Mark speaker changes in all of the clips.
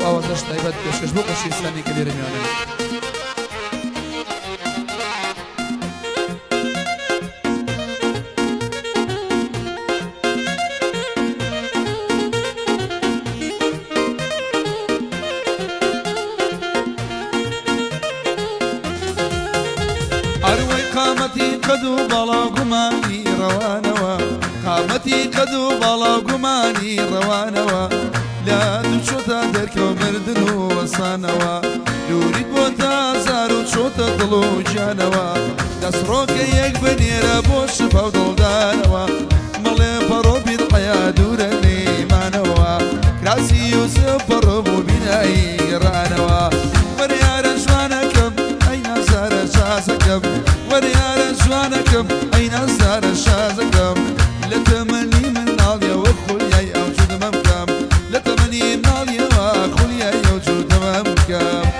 Speaker 1: ئەوەندەش تایبەت پێشکەش بۆ قەشیستانی کە لێرە میوانن.
Speaker 2: قامتي قدو بلا قماني روانوا قامتي قدو بلا قماني روانوا لا دشوتا دركو مردنو وصانوا لوريد بوتا زارو شوتا طلو جانوا دسروك يك بنيرا بوش فوضل دانوا ملي فرو بالحياة دورني مانوا كراسي يوسف فرمو بناي رانوا وريارا شوانكم اين زار شاسكم وريارا جوانكم أين أزار شازكم لتمني من ناليا وخوليا أوجود ممكم لتمني من ناليا وخوليا أوجود ممكم.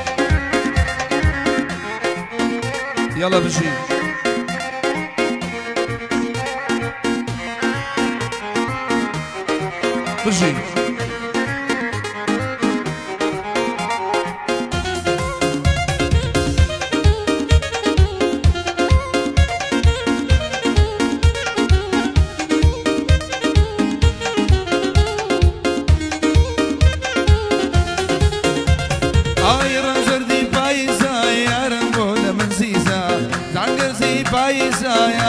Speaker 2: يلا بجي بجي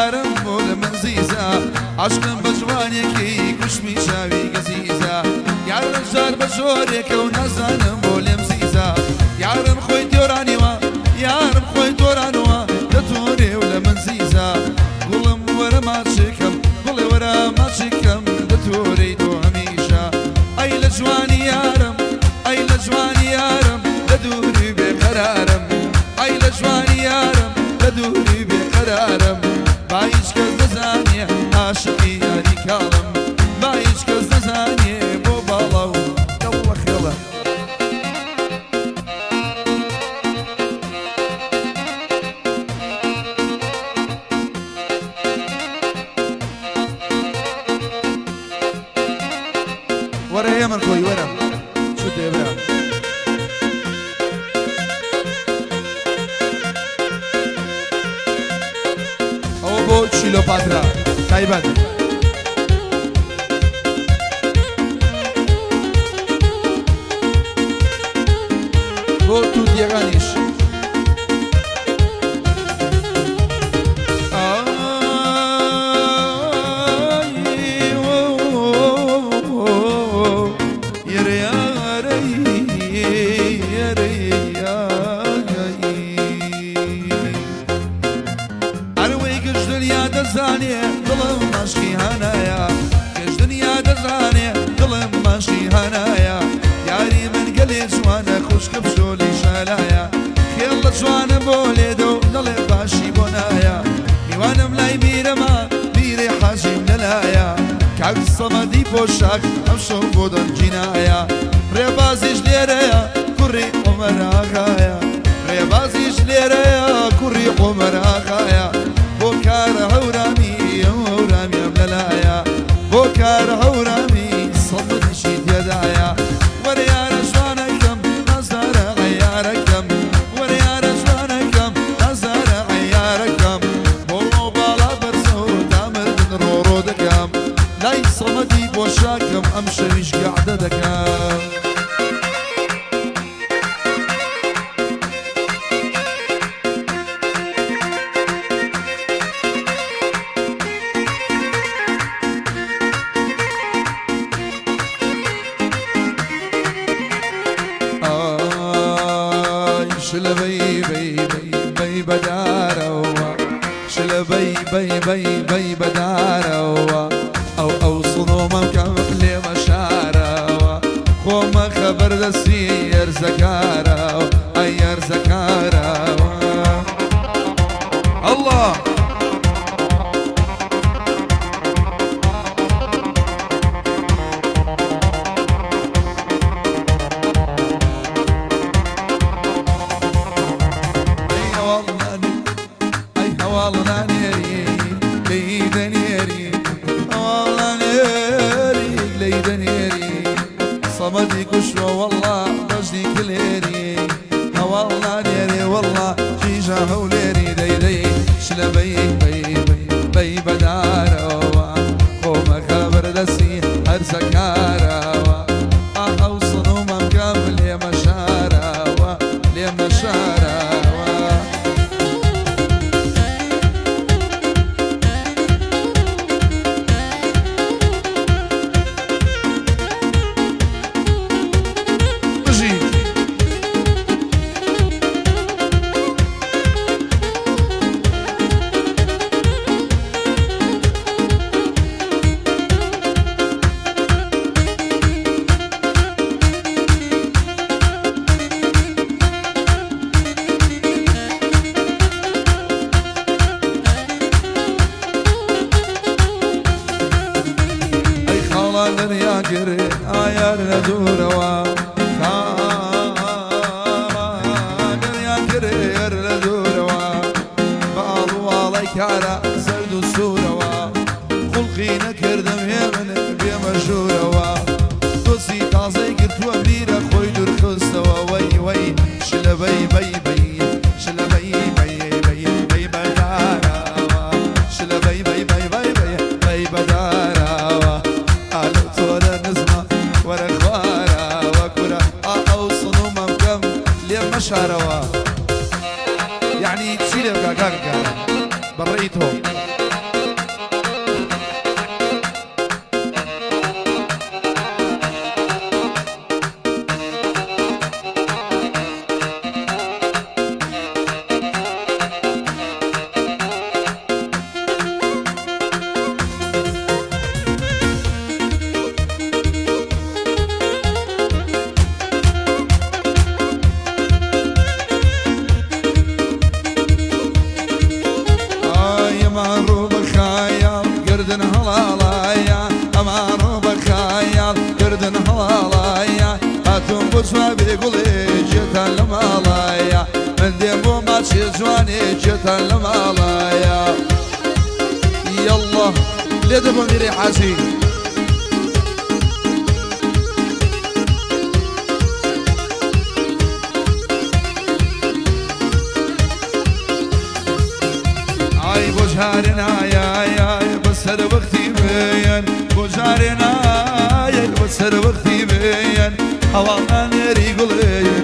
Speaker 2: يارم بول منزيزا عشقم بجوانيكي كشمي شاوي قزيزا يارم جار بجوريك ونزانم بول مزيزا يارم خوي تورانيوا يارم خوي تورانوا تتوري ولا منزيزا قولم ورا ما تشكم قولي ورا ما تشكم تتوري تو هميشا اي لجواني يارم اي لجواني يارم لدوري بقرارم اي لجواني يارم لدوري بقرارم بايش كز نزاني عاشقي ياري كالم بايش كز نزاني بو بالاو يلا خيلا ورا يمن كوي ورا شو ديبرا Kilopatra, Taiwan. Go to Diaganish. دزاني ظلم ماشي هنايا كش دنيا دزاني ظلم ماشي هنايا ياري من قلي جوانا خوشك بشولي شالايا خيال جوانا بوليدو ضل باشي بونايا ميوانا ملاي بيرما بيري حاجي ملايا كعب الصمدي بوشاك امشو بودن جنايا ريبازي جليريا كوري عمر آغايا ريبازي جليريا كوري عمر آغايا بوكار عورامي عورامي ملايا بوكار عورامي صمد شيد يدايا وريار جوانكم نزار عياركم وريار جوانكم نزار عياركم بولو بالا برزو دامر من رورودكم لاي صمدي بوشاكم امشيش قعدتكم شلبي بي بي بي بداروا شلبي بي بي بي بداروا او صنوما كمحلي مشاروا خوما خبر دسير زكاروا اير زكاروا الله صمدي كشوة والله رجدي ليري والله ليري والله جيجا هوليري دي دي شلبي بي بي بي بداروا قوم خبر دسي هرسكاروا أو صنوم مكمل لي مشاروا لي مشاروا دريا قري آيار ندوروا دريا قري ندوروا بعض عليك على سرد السوروا خلقي نكردم يمن بمجوروا دوسي تازي قلت وبيرا خوي دور خستوا وي وي شلبي بي بي شلبي بي بي بي بداروا شلبي بي بي بي بي بي بداروا مشاروا يعني تشيل قاقا بريتهم أمانو بخيال قردن هلالايا أمانو بخيال قردن هلالايا هاتون بوشوا بيقولي جيتا لمالايا من ديمو ماشي جواني جيتا لمالايا يلا ليدبو ميري حاجي بوجارنا يا بسر وقتي بين بوجارنا يا بسر وقتي بين هوانا ريقول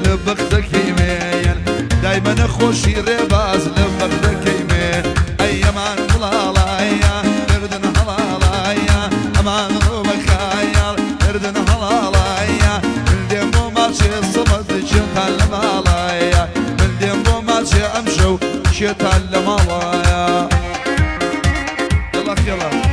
Speaker 2: لبختك يمين دايما خوشي رباز لبختك يمين ايمان هلالايا اردن هلالايا امان بخيال اردن هلالايا من ديمو ماشي الصمد جيتا لمالايا من ديمو ماشي امشو جيتا لمالايا يلا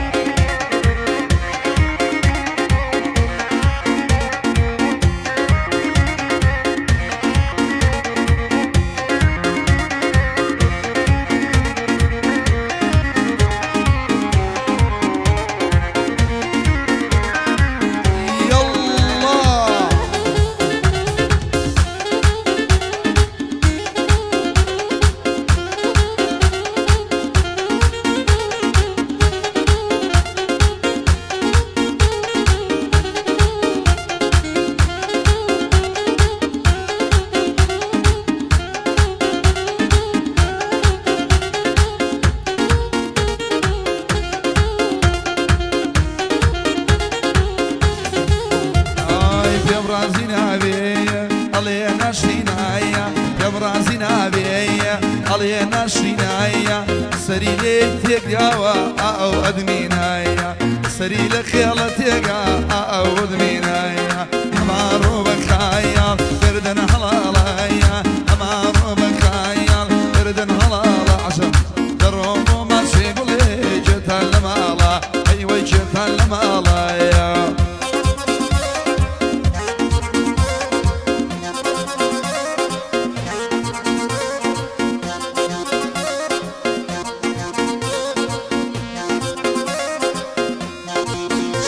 Speaker 2: علينا شينايا سري ليك ياوا او ادمينايا سري لخيلتك او ادمينايا امارو بخايا بردن هلالايا امارو بخايا بردن هلالا عشان درومو ماشي قولي جيتا لمالا ايوه جيتا لمالا يا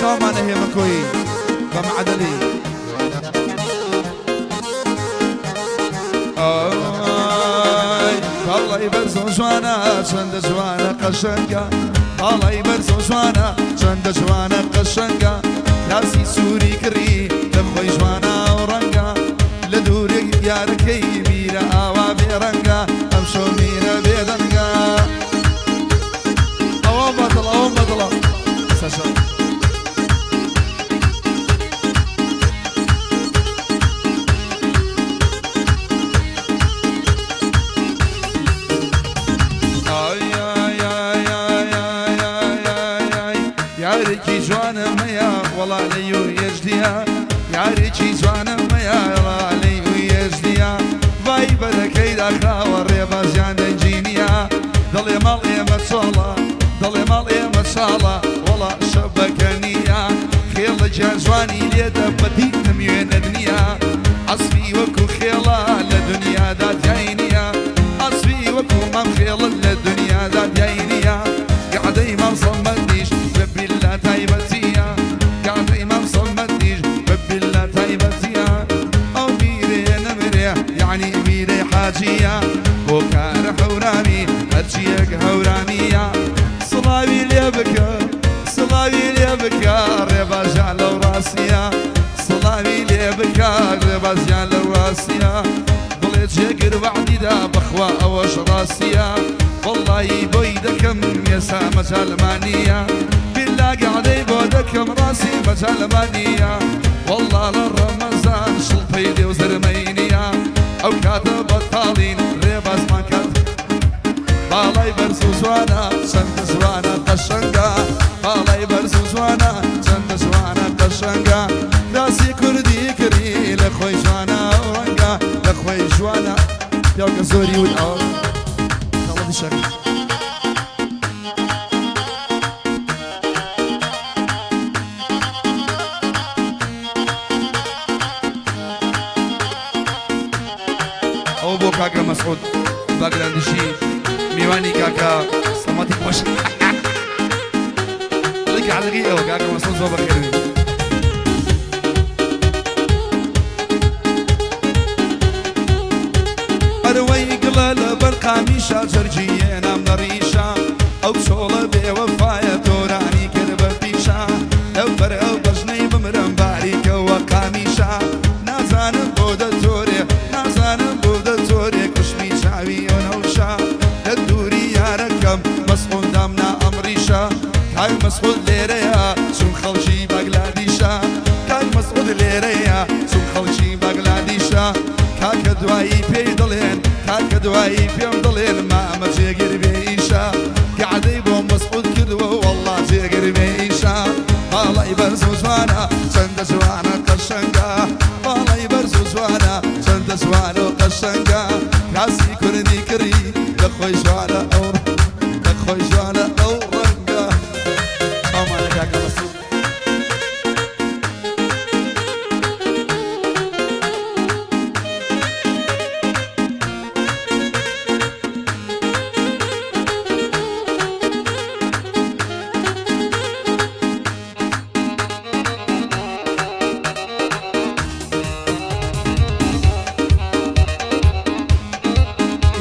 Speaker 2: شو ما نهي مكوي بمعدلي الله يبرزو جوانا شند جوانا قشنقا الله يبرزو جوانا شند جوانا قشنقا لاسي سوري كري لخوي جوانا ورنقا لدورك ياركي ميرا آوا بيرنگا امشو ميرا بيدنگا اوام بطلة ساشا ياركي جوانا ميا والله ليو يجديا ياركي جوانا ميا والله ليو يجديا باي بركي داخا والريبا زيان دنجينيا ضلي مالي متصالة ضلي مالي متصالة والله شبكانيا خيل جازواني ليدا بديت ميوين الدنيا عصفي وكو خيلا لدنيا دات عينيا عصفي وكو مام خيلا لدنيا دات عينيا قاعدي ما مصمدنيش ربي الله تايبتيا قاعدي ما مصمدنيش ربي الله تايبتيا او ميري نمري يعني ميري حاجية وكار حورامي هرشيك حورامية صلاوي ليبكا صلاوي ليبكا ربا جعل وراسيا صلاوي ليبكا ربا جعل وراسيا ضليت شاكر بعدي دا بخوا اوش راسيا والله بويدكم يا سامة المانية بالله قاعدي بودكم راسي مجالمانية والله للرمزان شلطيدي وزرمينية او كاتب الطالين ريباس ما كاتب بالاي برسوس وانا شنت سوانا قشنقا بالاي برسوس وانا شنت سوانا قشنقا راسي كردي كري لخوي جوانا ورنقا لخوي جوانا يوكا زوري والأول الله دي شكرا او بو كاكا مسعود باقراندشي ميواني كاكا سلامتك باش لك على دقيقة وكاكا مسعود زوبا خيرني أروي قلال برقامي شاجر جينا من الريشة أو شغل بوفايا توراني كربتيشة لو فرقوا بجني بمرم باريك وقاميشة نازان بودة توري نازان بودة توري كشمي شعبي ونوشة للدوري يا ركم مسؤول دامنا أمريشة كاي مسؤول ليريا شون خلشي بغلاديشة كاي مسؤول ليريا شون خلشي بغلاديشة كاك دوائي بيدلين كاك دوائي بيمدلين ما مجيقر بيشا قاعدي بوم مسؤول كدوه والله جيقر بيشا بالا يبرزو زوانا شند زوانا قشنقا بالا يبرزو زوانا شند زوانا قشنقا راسي كردي كري لخوي زوانا اور لخوي زوانا اورنقا اما لكاك مسؤول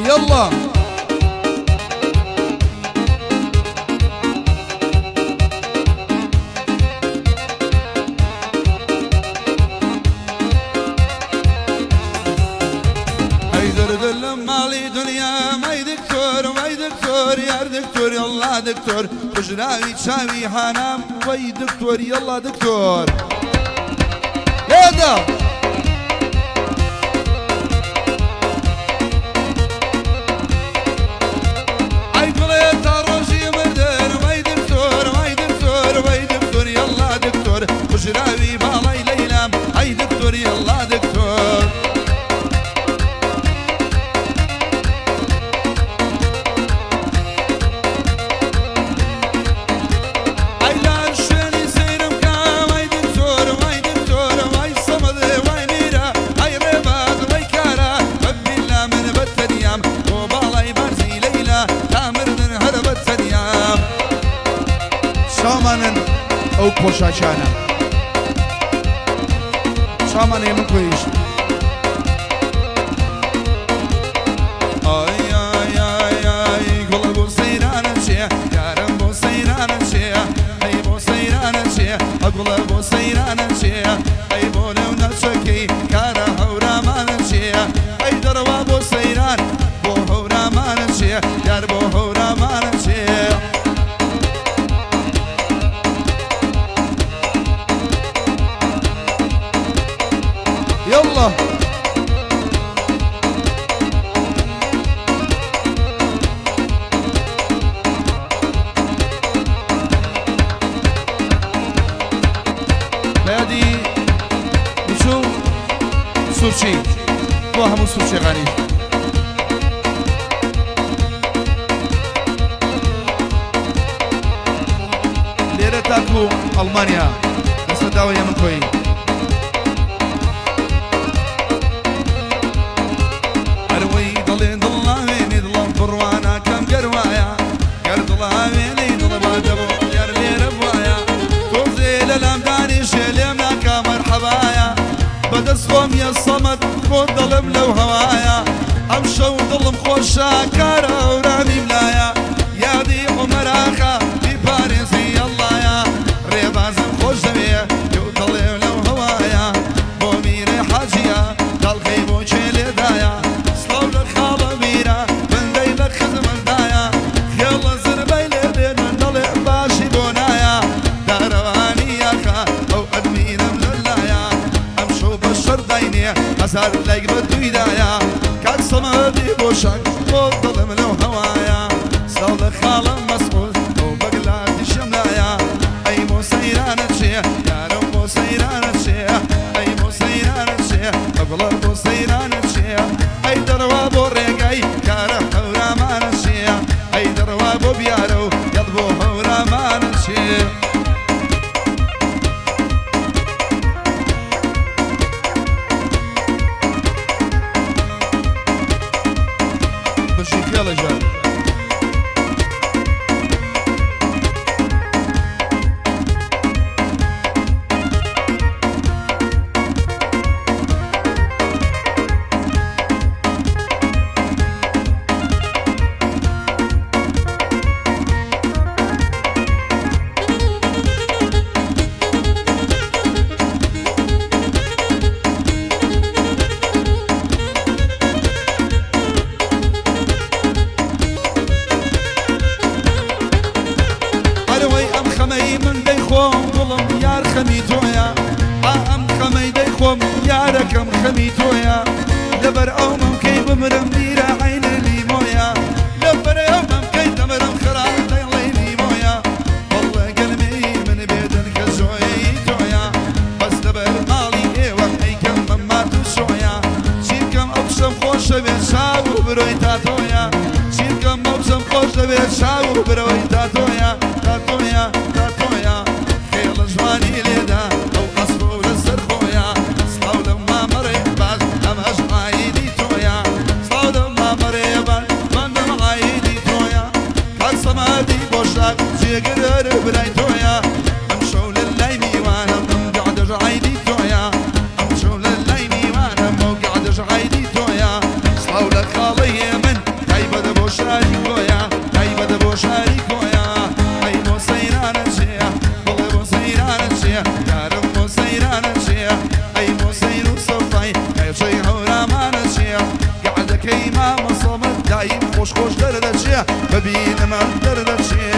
Speaker 2: يلا هيدر دل مالي دنيا ماي دكتور يا دكتور يلا دكتور بجراوي تشاوي حنام وي دكتور يلا دكتور يلا بجراوي بالاي ليلام اي دكتور يلا دكتور اي لا شني سيرم كام اي دكتور واي صمد واي ميرا اي رباط واي كارا ربي الله من بتنيام وبالاي بارزي ليلى تامرن هربت تنيام شامن او بوشاشانا شامان يمن كويش اي اي اي اي قول بو سيران شيا يارم بو سيران شيا اي بو سيران شيا اقول بو سيران شيا اي بو لو نشكي كارا هورا ما بۆ هەموو سوچێغانی لێرە تاکو ئەڵمانیا لەسەر داوای من کۆی هەروەی دڵێ دڵاوێنی دڵم بڕوانە کەم گەروایە گەر دڵاوێنی دڵما دەبۆ یار لێرە بواە تۆزێ لە لامدانیشێ لێم ناکا مەرحەبایە بەدەست خۆم یە سەمەد بۆ دڵم لەو هەوایە ئەم شەو دڵم خۆشە کارە ئەورامی لایە یادی عومەراخە بیپارێزی ئەڵڵایە ڕێبازم خۆش دەوێ و دڵێ لەو هەوایە بۆ میرێ حاجیە دڵخەی بۆ چێ لێدایە سڵاو لە خاڵە میرە بەندەی لە خزمەندایە خێڵە زربەی لێ بێن من دڵێ باشی بۆ نایە دارەوانی یاخە ئەو ئەدمینم لەلایە ئەم شەو بە شەرداینێ هەزار لایک بە دویدایە کاک سەمەدی بۆ شەک بۆ دڵم لەو هەوایە سڵاو لە خاڵە مەسعود ئەو بەگلاتی شەملایە ئەی بۆ سەیرانە چێ یارم بۆ سەیرانە چێ ئەی بۆ سەیرانە چێ ئەگوڵە بۆ سەیرانە چێ ئەی دەڕوا بۆ ڕێگای کارە هەورامانە چێ ئەی دەڕوا بۆ بیارە و یەڵ بۆ هەورامانە چێ بەشی خێڵە ژار یار خەمی تۆیە ئەم خەمەی دەیخۆم یارەکەم خەمی تۆیە لەبەر ئەو مەمکەی بمرم بیرە عینە لیمۆیە لەبەر ئەو مەمکەی دەمرم خرا دەڵێ لیمۆیە وەڵڵە گەلمەی من بێدەن کە زۆیەی تۆیە بەس لەبەر ماڵی ئێوە ئەیکەم مەمات و شۆیە چی بکەم ئەو قسەم خۆشە بێت شاو و برۆی تا تۆیە چی بکەم ئەو قسەم خۆشە بێت شاو و برۆی تا تۆیە تا تۆیە تا تۆیە جوانی لێدا ئەو قەسب و لەسەر خۆیە سڵاو لە مامەڕێ باش ئەمەش عایدی تۆیە سڵاو لە مامەڕێ باش بەندەم عایدی تۆیە کاک سەمادی بۆ شاک جێگرەر برای تۆیە ئەم شەو لە لای میوانم ئەم گەعدەش عایدی تۆیە ئەم شەو لە لای میوانم ئەو گەعدەش عایدی تۆیە سڵاو لە خاڵەی من تایبەتە بۆ شاری کۆیە تایبەتە بۆ شاری کۆیە ئەی بۆ سەیرانە چێە یارم بۆ سەیرانە چێ ئەی بۆ سەیر و سەفای ئەیشەی هەورامانە چێ گەعدەکەی مامە سەمەد دایم خۆش خۆش دەردەچێ ببینەمە دەردەچێ